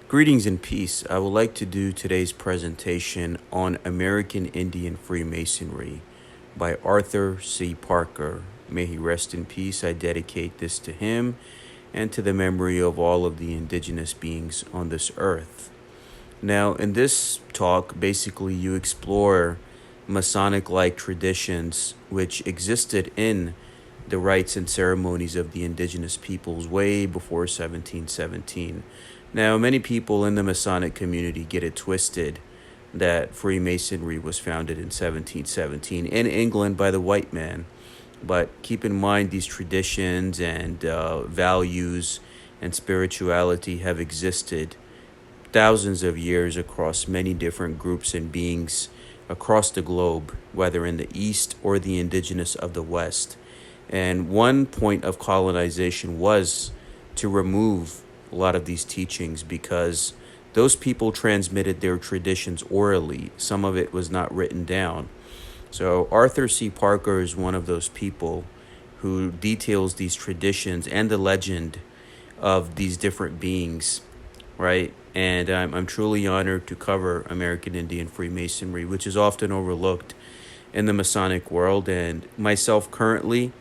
Greetings and peace. I would like to do today's presentation on American Indian Freemasonry by Arthur C. Parker. May he rest in peace. I dedicate this to him and to the memory of all of the indigenous beings on this earth. Now, in this talk, basically you explore Masonic-like traditions which existed in the rites and ceremonies of the indigenous peoples way before 1717. Now, many people in the Masonic community get it twisted that Freemasonry was founded in 1717 in England by the white man. But keep in mind these traditions and values and spirituality have existed thousands of years across many different groups and beings across the globe, whether in the East or the indigenous of the West. And one point of colonization was to remove a lot of these teachings because those people transmitted their traditions orally. Some of it was not written down. So Arthur C. Parker is one of those people who details these traditions and the legend of these different beings, right? And I'm truly honored to cover American Indian Freemasonry, which is often overlooked in the Masonic world. And myself currently,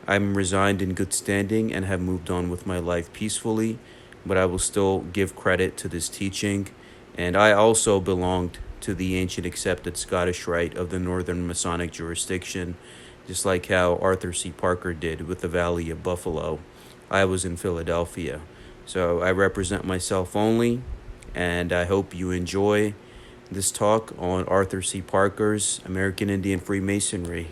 I'm resigned in good standing and have moved on with my life peacefully, but I will still give credit to this teaching. And I also belonged to the ancient accepted Scottish Rite of the Northern Masonic jurisdiction, just like how Arthur C. Parker did with the Valley of Buffalo. I was in Philadelphia. So I represent myself only, and I hope you enjoy this talk on Arthur C. Parker's American Indian Freemasonry.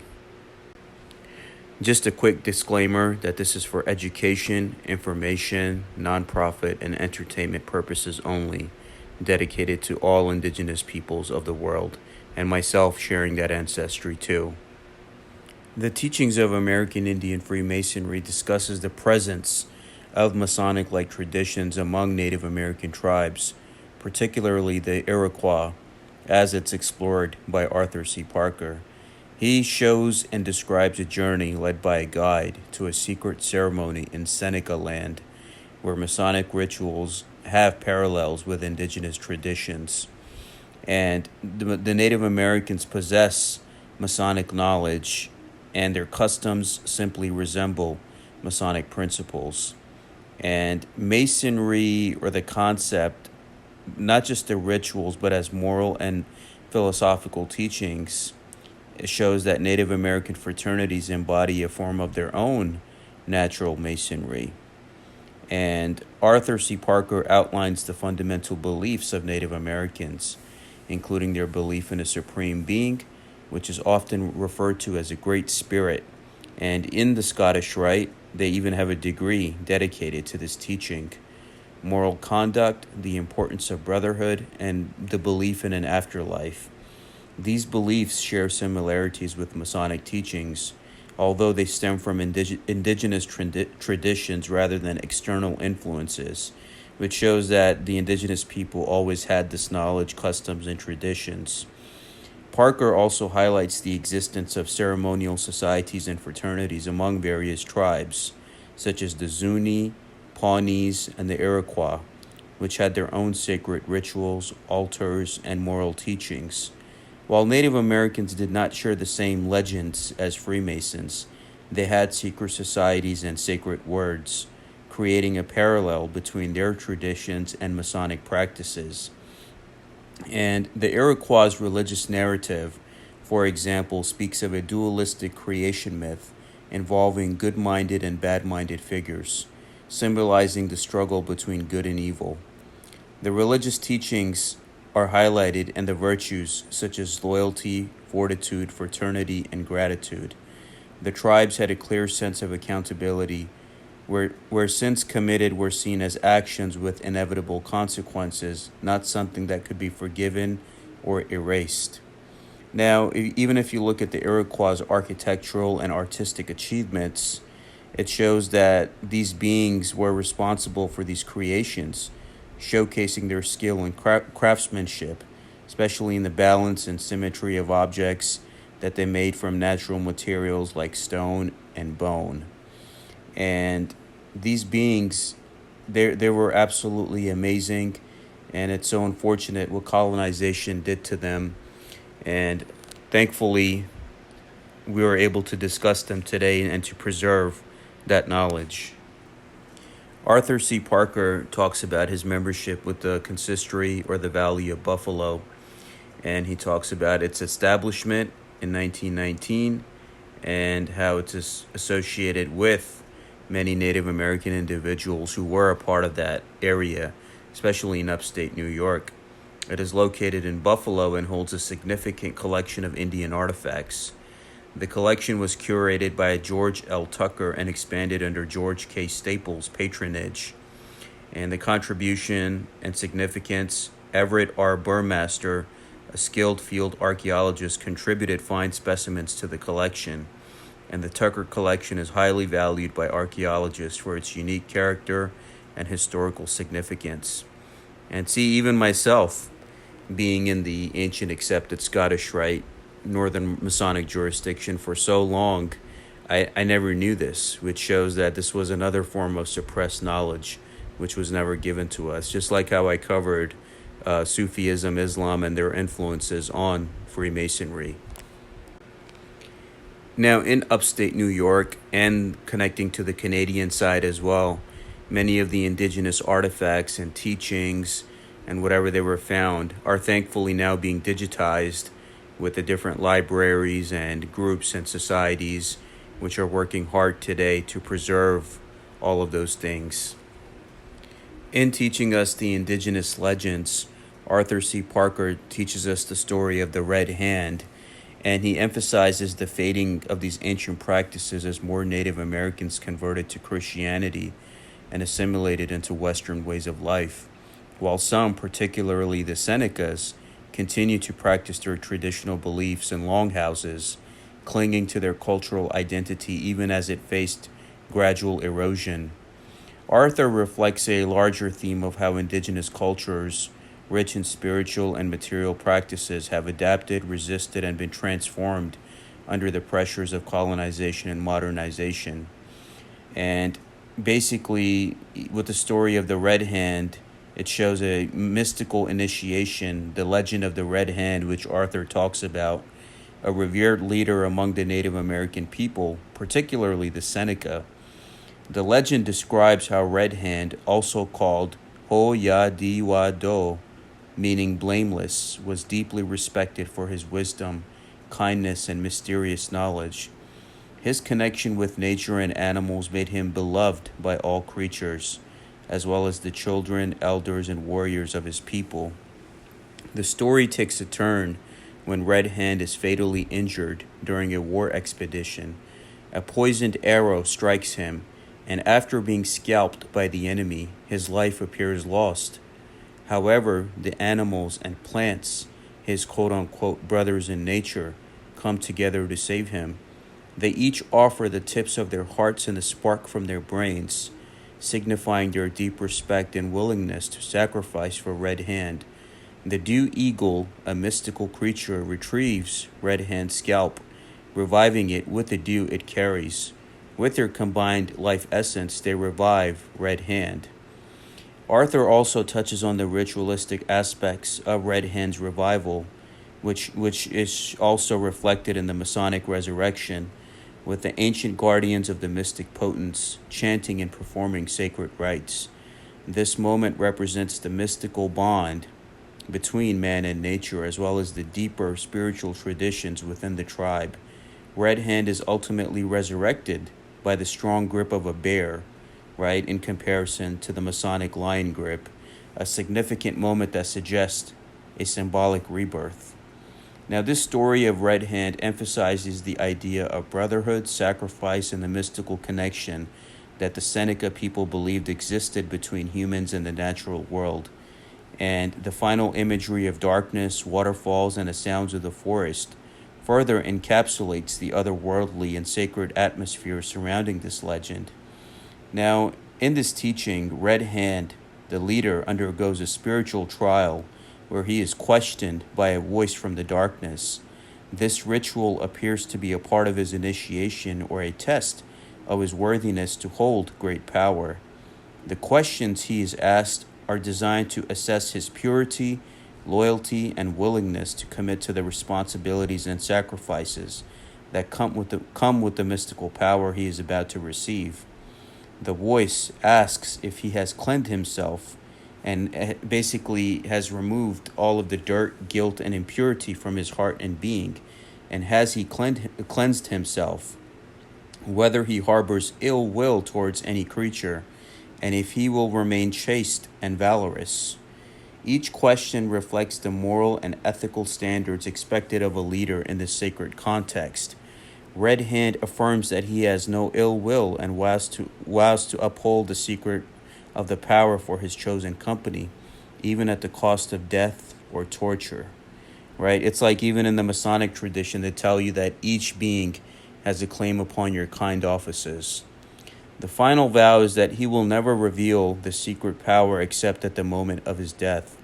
Just a quick disclaimer that this is for education, information, nonprofit, and entertainment purposes only, dedicated to all indigenous peoples of the world, and myself sharing that ancestry too. The teachings of American Indian Freemasonry discusses the presence of Masonic-like traditions among Native American tribes, particularly the Iroquois, as it's explored by Arthur C. Parker. He shows and describes a journey led by a guide to a secret ceremony in Seneca land, where Masonic rituals have parallels with indigenous traditions. And the Native Americans possess Masonic knowledge, and their customs simply resemble Masonic principles. And Masonry, or the concept, not just the rituals, but as moral and philosophical teachings, it shows that Native American fraternities embody a form of their own natural Masonry. And Arthur C. Parker outlines the fundamental beliefs of Native Americans, including their belief in a supreme being, which is often referred to as a great spirit. And in the Scottish Rite, they even have a degree dedicated to this teaching. Moral conduct, the importance of brotherhood, and the belief in an afterlife. These beliefs share similarities with Masonic teachings, although they stem from indigenous traditions rather than external influences, which shows that the indigenous people always had this knowledge, customs, and traditions. Parker also highlights the existence of ceremonial societies and fraternities among various tribes, such as the Zuni, Pawnees, and the Iroquois, which had their own sacred rituals, altars, and moral teachings. While Native Americans did not share the same legends as Freemasons, they had secret societies and sacred words, creating a parallel between their traditions and Masonic practices. And the Iroquois' religious narrative, for example, speaks of a dualistic creation myth involving good-minded and bad-minded figures, symbolizing the struggle between good and evil. The religious teachings are highlighted in the virtues such as loyalty, fortitude, fraternity, and gratitude. The tribes had a clear sense of accountability, where sins committed were seen as actions with inevitable consequences, not something that could be forgiven or erased. Now, even if you look at the Iroquois' architectural and artistic achievements, it shows that these beings were responsible for these creations, showcasing their skill in craftsmanship, especially in the balance and symmetry of objects that they made from natural materials like stone and bone. And these beings, they were absolutely amazing And it's so unfortunate what colonization did to them. And thankfully, we were able to discuss them today and to preserve that knowledge. Arthur C. Parker talks about his membership with the Consistory, or the Valley of Buffalo, and he talks about its establishment in 1919 and how it's associated with many Native American individuals who were a part of that area, especially in upstate New York. It is located in Buffalo and holds a significant collection of Indian artifacts. The collection was curated by George L. Tucker and expanded under George K. Staples' patronage. And the contribution and significance: Everett R. Burmaster, a skilled field archaeologist, contributed fine specimens to the collection. And the Tucker collection is highly valued by archaeologists for its unique character and historical significance. And see, even myself, being in the ancient accepted Scottish Rite Northern Masonic jurisdiction for so long, I never knew this, which shows that this was another form of suppressed knowledge, which was never given to us, just like how I covered Sufism, Islam, and their influences on Freemasonry. Now, in upstate New York and connecting to the Canadian side as well, many of the indigenous artifacts and teachings and whatever they were found are thankfully now being digitized with the different libraries and groups and societies which are working hard today to preserve all of those things. In teaching us the indigenous legends, Arthur C. Parker teaches us the story of the Red Hand, and he emphasizes the fading of these ancient practices as more Native Americans converted to Christianity and assimilated into Western ways of life, while some, particularly the Senecas, continue to practice their traditional beliefs in longhouses, clinging to their cultural identity even as it faced gradual erosion. Arthur reflects a larger theme of how indigenous cultures, rich in spiritual and material practices, have adapted, resisted, and been transformed under the pressures of colonization and modernization. And basically, with the story of the Red Hand, it shows a mystical initiation, the legend of the Red Hand, which Arthur talks about, a revered leader among the Native American people, particularly the Seneca. The legend describes how Red Hand, also called Ho Ya Di Wa Do, meaning blameless, was deeply respected for his wisdom, kindness, and mysterious knowledge. His connection with nature and animals made him beloved by all creatures, as well as the children, elders, and warriors of his people. The story takes a turn when Red Hand is fatally injured during a war expedition. A poisoned arrow strikes him, and after being scalped by the enemy, his life appears lost. However, the animals and plants, his quote-unquote brothers in nature, come together to save him. They each offer the tips of their hearts and the spark from their brains, signifying their deep respect and willingness to sacrifice for Red Hand. The Dew Eagle, a mystical creature, retrieves Red Hand's scalp, reviving it with the dew it carries. With their combined life essence, they revive Red Hand. Arthur also touches on the ritualistic aspects of Red Hand's revival, which is also reflected in the Masonic resurrection, with the ancient guardians of the mystic potents chanting and performing sacred rites. This moment represents the mystical bond between man and nature, as well as the deeper spiritual traditions within the tribe. Red Hand is ultimately resurrected by the strong grip of a bear, right, in comparison to the Masonic lion grip, a significant moment that suggests a symbolic rebirth. Now, this story of Red Hand emphasizes the idea of brotherhood, sacrifice, and the mystical connection that the Seneca people believed existed between humans and the natural world. And the final imagery of darkness, waterfalls, and the sounds of the forest further encapsulates the otherworldly and sacred atmosphere surrounding this legend. Now, in this teaching, Red Hand, the leader, undergoes a spiritual trial where he is questioned by a voice from the darkness. This ritual appears to be a part of his initiation or a test of his worthiness to hold great power. The questions he is asked are designed to assess his purity, loyalty, and willingness to commit to the responsibilities and sacrifices that come with the mystical power he is about to receive. The voice asks if he has cleansed himself and basically has removed all of the dirt, guilt, and impurity from his heart and being. And has he cleansed himself? Whether he harbors ill will towards any creature, and if he will remain chaste and valorous. Each question reflects the moral and ethical standards expected of a leader in this sacred context. Red Hand affirms that he has no ill will and vows to uphold the secret of the power for his chosen company, even at the cost of death or torture. Right? It's like even in the Masonic tradition, they tell you that each being has a claim upon your kind offices. The final vow is that he will never reveal the secret power except at the moment of his death.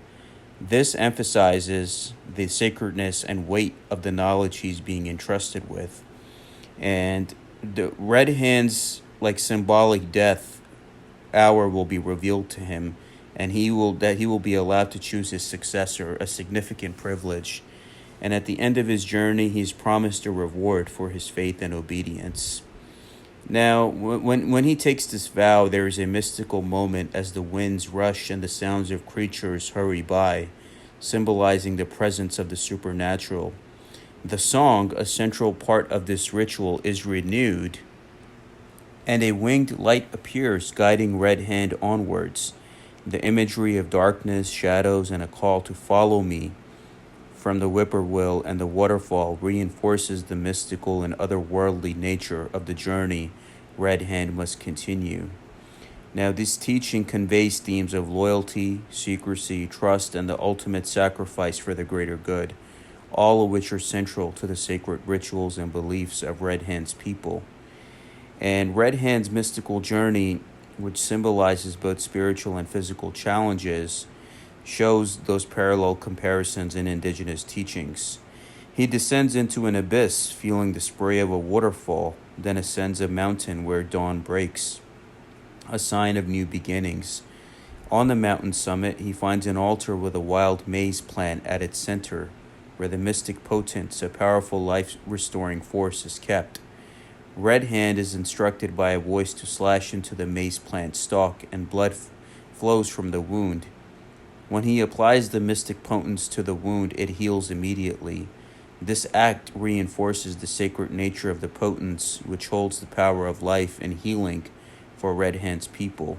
This emphasizes the sacredness and weight of the knowledge he's being entrusted with. And the Red Hand's symbolic death hour will be revealed to him, and he will be allowed to choose his successor, a significant privilege. And at the end of his journey, he's promised a reward for his faith and obedience. Now, when he takes this vow, there is a mystical moment as the winds rush and the sounds of creatures hurry by, symbolizing the presence of the supernatural. The song, a central part of this ritual, is renewed, and a winged light appears, guiding Red Hand onwards. The imagery of darkness, shadows, and a call to follow me from the whippoorwill and the waterfall reinforces the mystical and otherworldly nature of the journey Red Hand must continue. Now, this teaching conveys themes of loyalty, secrecy, trust, and the ultimate sacrifice for the greater good, all of which are central to the sacred rituals and beliefs of Red Hand's people. And Red Hand's mystical journey, which symbolizes both spiritual and physical challenges, shows those parallel comparisons in indigenous teachings. He descends into an abyss, feeling the spray of a waterfall, then ascends a mountain where dawn breaks, a sign of new beginnings. On the mountain summit, he finds an altar with a wild maize plant at its center, where the mystic potence, a powerful life-restoring force, is kept. Red Hand is instructed by a voice to slash into the maize plant stalk, and blood flows from the wound. When he applies the mystic potence to the wound, it heals immediately. This act reinforces the sacred nature of the potence, which holds the power of life and healing for Red Hand's people.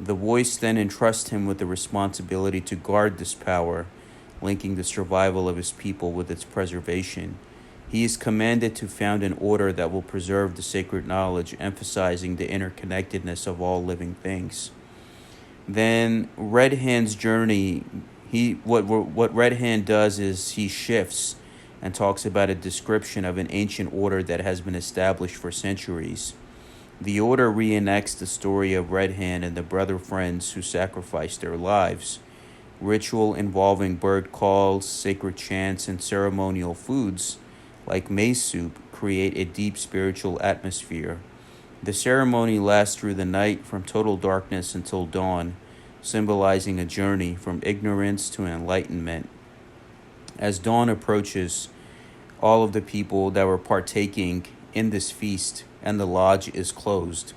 The voice then entrusts him with the responsibility to guard this power, linking the survival of his people with its preservation. He is commanded to found an order that will preserve the sacred knowledge, emphasizing the interconnectedness of all living things. Then Red Hand's journey, what Red Hand does is he shifts and talks about a description of an ancient order that has been established for centuries. The order reenacts the story of Red Hand and the brother friends who sacrificed their lives. Ritual involving bird calls, sacred chants, and ceremonial foods like maize soup create a deep spiritual atmosphere. The ceremony lasts through the night from total darkness until dawn, symbolizing a journey from ignorance to enlightenment. As dawn approaches, all of the people that were partaking in this feast and the lodge is closed.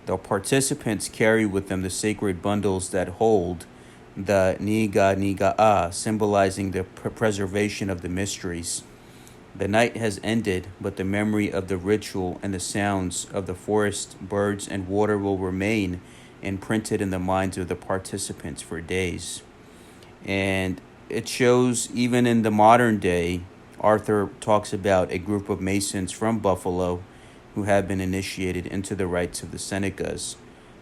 The participants carry with them the sacred bundles that hold the Niga Niga'a, symbolizing the preservation of the mysteries. The night has ended, but the memory of the ritual and the sounds of the forest, birds, and water will remain imprinted in the minds of the participants for days. And it shows even in the modern day, Arthur talks about a group of Masons from Buffalo who have been initiated into the rites of the Senecas.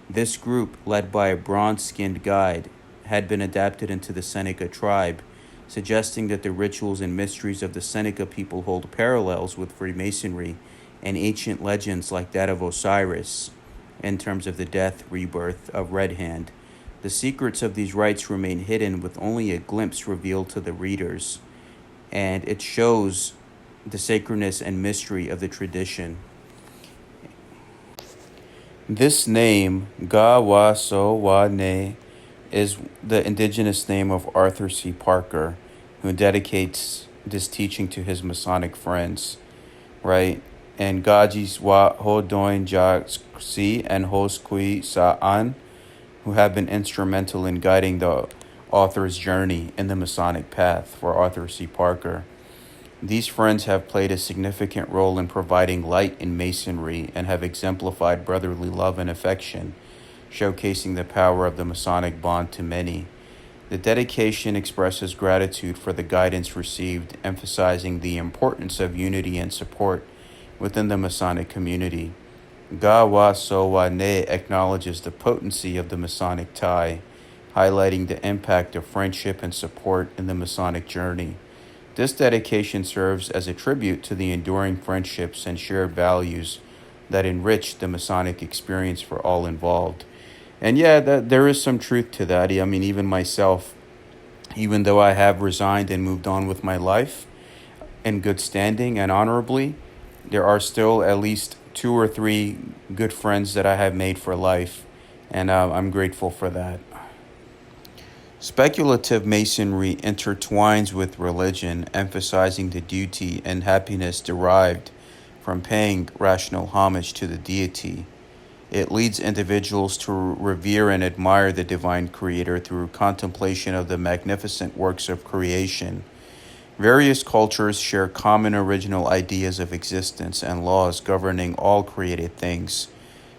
This group, led by a bronze-skinned guide, had been adapted into the Seneca tribe, suggesting that the rituals and mysteries of the Seneca people hold parallels with Freemasonry and ancient legends like that of Osiris in terms of the death, rebirth of Red Hand. The secrets of these rites remain hidden, with only a glimpse revealed to the readers, and it shows the sacredness and mystery of the tradition. This name, Ga Wa So Wa Ne, is the indigenous name of Arthur C. Parker, who dedicates this teaching to his Masonic friends, right? And Gajis wa Hodoin Ja Si and Hos Kui Sa An, who have been instrumental in guiding the author's journey in the Masonic path for Arthur C. Parker. These friends have played a significant role in providing light in Masonry and have exemplified brotherly love and affection, showcasing the power of the Masonic bond to many. The dedication expresses gratitude for the guidance received, emphasizing the importance of unity and support within the Masonic community. Ga Wa So Wa Ne acknowledges the potency of the Masonic tie, highlighting the impact of friendship and support in the Masonic journey. This dedication serves as a tribute to the enduring friendships and shared values that enrich the Masonic experience for all involved. And yeah, there is some truth to that. I mean, even myself, even though I have resigned and moved on with my life in good standing and honorably, there are still at least 2 or 3 good friends that I have made for life, and I'm grateful for that. Speculative Masonry intertwines with religion, emphasizing the duty and happiness derived from paying rational homage to the deity. It leads individuals to revere and admire the divine creator through contemplation of the magnificent works of creation. Various cultures share common original ideas of existence and laws governing all created things,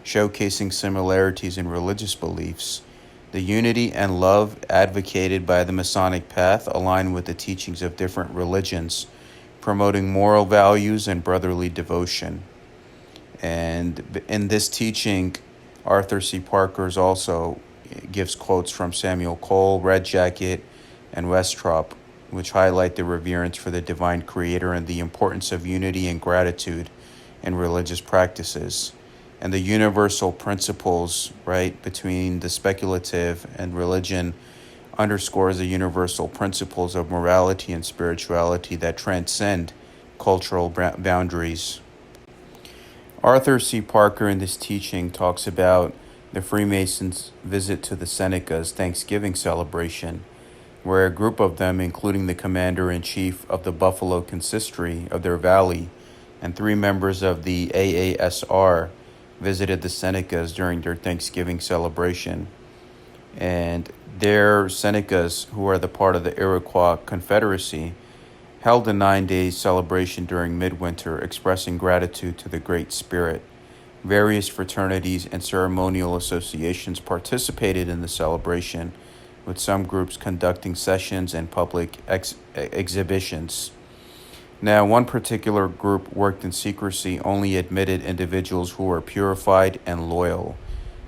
showcasing similarities in religious beliefs. The unity and love advocated by the Masonic path align with the teachings of different religions, promoting moral values and brotherly devotion. And in this teaching, Arthur C. Parker also gives quotes from Samuel Cole, Red Jacket, and Westrop, which highlight the reverence for the divine creator and the importance of unity and gratitude in religious practices. And the universal principles, right, between the speculative and religion underscores the universal principles of morality and spirituality that transcend cultural boundaries. Arthur C. Parker in this teaching talks about the Freemasons' visit to the Seneca's Thanksgiving celebration, where a group of them, including the commander-in-chief of the Buffalo Consistory of their valley and 3 members of the AASR, visited the Senecas during their Thanksgiving celebration. And their Senecas, who are the part of the Iroquois Confederacy, held a 9-day celebration during midwinter, expressing gratitude to the Great Spirit. Various fraternities and ceremonial associations participated in the celebration, with some groups conducting sessions and public exhibitions. Now, one particular group worked in secrecy, only admitted individuals who were purified and loyal.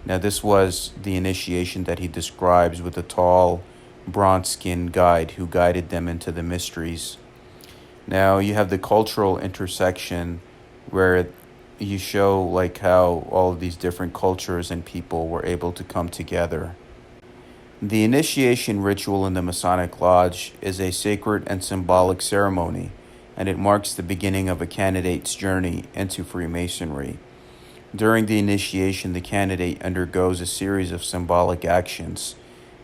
Now, this was the initiation that he describes with a tall, bronze-skinned guide who guided them into the mysteries. Now, you have the cultural intersection where you show like how all of these different cultures and people were able to come together. The initiation ritual in the Masonic Lodge is a sacred and symbolic ceremony, and it marks the beginning of a candidate's journey into Freemasonry. During the initiation, the candidate undergoes a series of symbolic actions,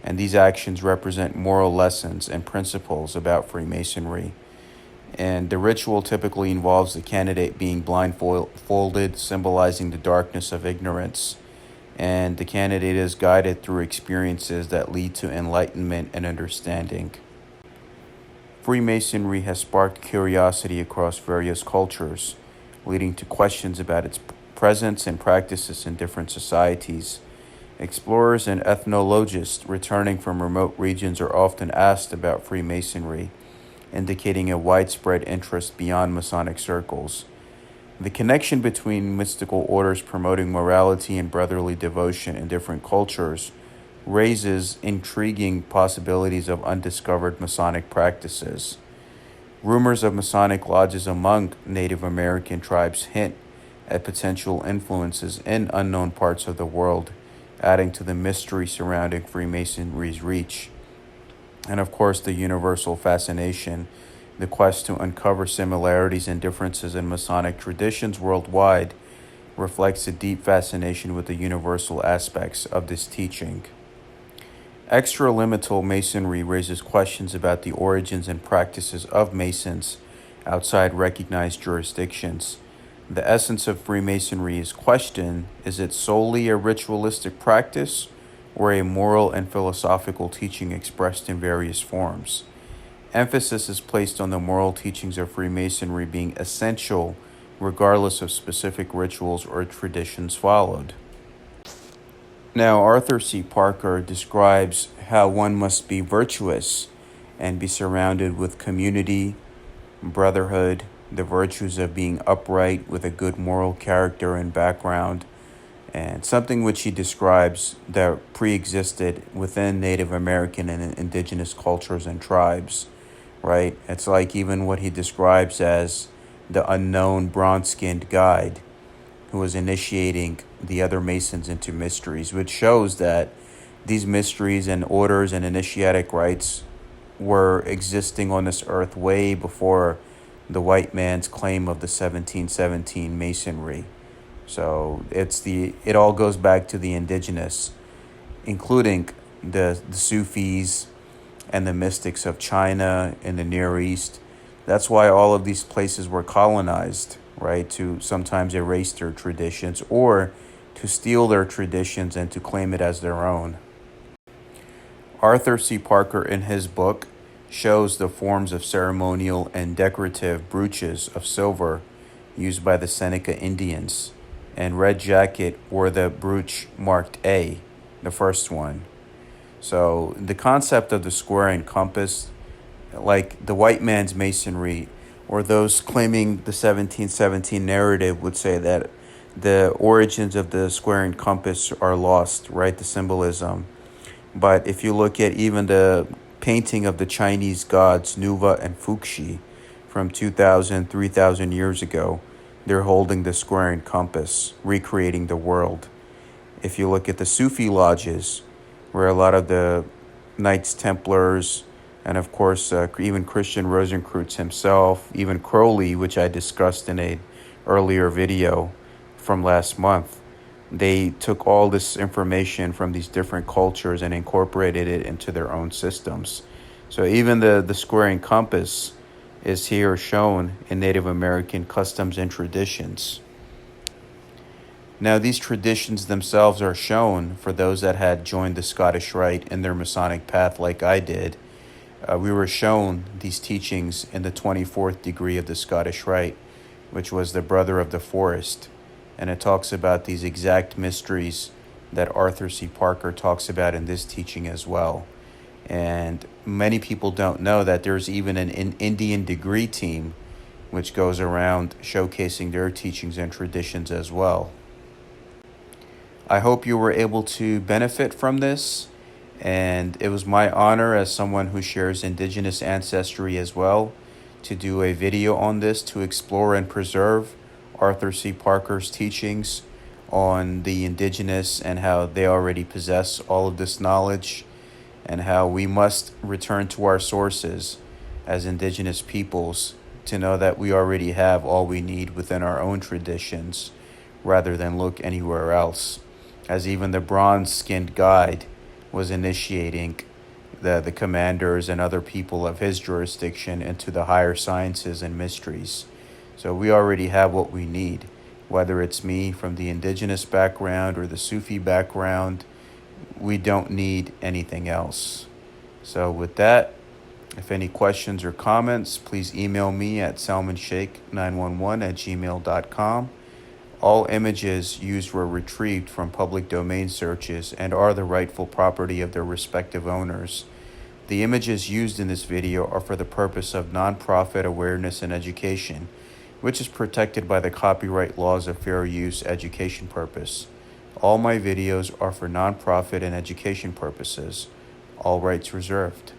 and these actions represent moral lessons and principles about Freemasonry. And the ritual typically involves the candidate being blindfolded, symbolizing the darkness of ignorance. And the candidate is guided through experiences that lead to enlightenment and understanding. Freemasonry has sparked curiosity across various cultures, leading to questions about its presence and practices in different societies. Explorers and ethnologists returning from remote regions are often asked about Freemasonry, indicating a widespread interest beyond Masonic circles. The connection between mystical orders promoting morality and brotherly devotion in different cultures raises intriguing possibilities of undiscovered Masonic practices. Rumors of Masonic lodges among Native American tribes hint at potential influences in unknown parts of the world, adding to the mystery surrounding Freemasonry's reach. And of course, the universal fascination, the quest to uncover similarities and differences in Masonic traditions worldwide, reflects a deep fascination with the universal aspects of this teaching. Extra-limital Masonry raises questions about the origins and practices of Masons outside recognized jurisdictions. The essence of Freemasonry is questioned: is it solely a ritualistic practice or a moral and philosophical teaching expressed in various forms? Emphasis is placed on the moral teachings of Freemasonry being essential regardless of specific rituals or traditions followed. Now, Arthur C. Parker describes how one must be virtuous and be surrounded with community, brotherhood, the virtues of being upright with a good moral character and background, and something which he describes that pre-existed within Native American and indigenous cultures and tribes, right? It's like even what he describes as the unknown bronze-skinned guide who was initiating the other Masons into mysteries, which shows that these mysteries and orders and initiatic rites were existing on this earth way before the white man's claim of the 1717 Masonry. So it all goes back to the indigenous, including the Sufis and the mystics of China and the Near East. That's why all of these places were colonized, right? To sometimes erase their traditions or to steal their traditions and to claim it as their own. Arthur C. Parker, in his book, shows the forms of ceremonial and decorative brooches of silver used by the Seneca Indians, and red jacket wore the brooch marked A, the first one. So the concept of the square and compass, like the white man's masonry, or those claiming the 1717 narrative would say that the origins of the square and compass are lost, right? The symbolism. But if you look at even the painting of the Chinese gods Nuva and Fuxi from 2,000, 3,000 years ago, they're holding the square and compass, recreating the world. If you look at the Sufi lodges, where a lot of the Knights Templars, and of course, even Christian Rosenkreutz himself, even Crowley, which I discussed in an earlier video from last month, they took all this information from these different cultures and incorporated it into their own systems. So even the square and compass is here shown in Native American customs and traditions. Now, these traditions themselves are shown for those that had joined the Scottish Rite in their Masonic path like I did. We were shown these teachings in the 24th degree of the Scottish Rite, which was the Brother of the Forest. And it talks about these exact mysteries that Arthur C. Parker talks about in this teaching as well. And many people don't know that there's even an Indian degree team which goes around showcasing their teachings and traditions as well. I hope you were able to benefit from this, and it was my honor as someone who shares indigenous ancestry as well to do a video on this to explore and preserve Arthur C. Parker's teachings on the indigenous and how they already possess all of this knowledge, and how we must return to our sources as indigenous peoples to know that we already have all we need within our own traditions rather than look anywhere else. As even the bronze-skinned guide was initiating the commanders and other people of his jurisdiction into the higher sciences and mysteries. So we already have what we need, whether it's me from the indigenous background or the Sufi background. We don't need anything else. So with that, if any questions or comments, please email me at salmonshake911@gmail.com. All images used were retrieved from public domain searches and are the rightful property of their respective owners. The images used in this video are for the purpose of nonprofit awareness and education, which is protected by the copyright laws of fair use education purpose. All my videos are for nonprofit and education purposes. All rights reserved.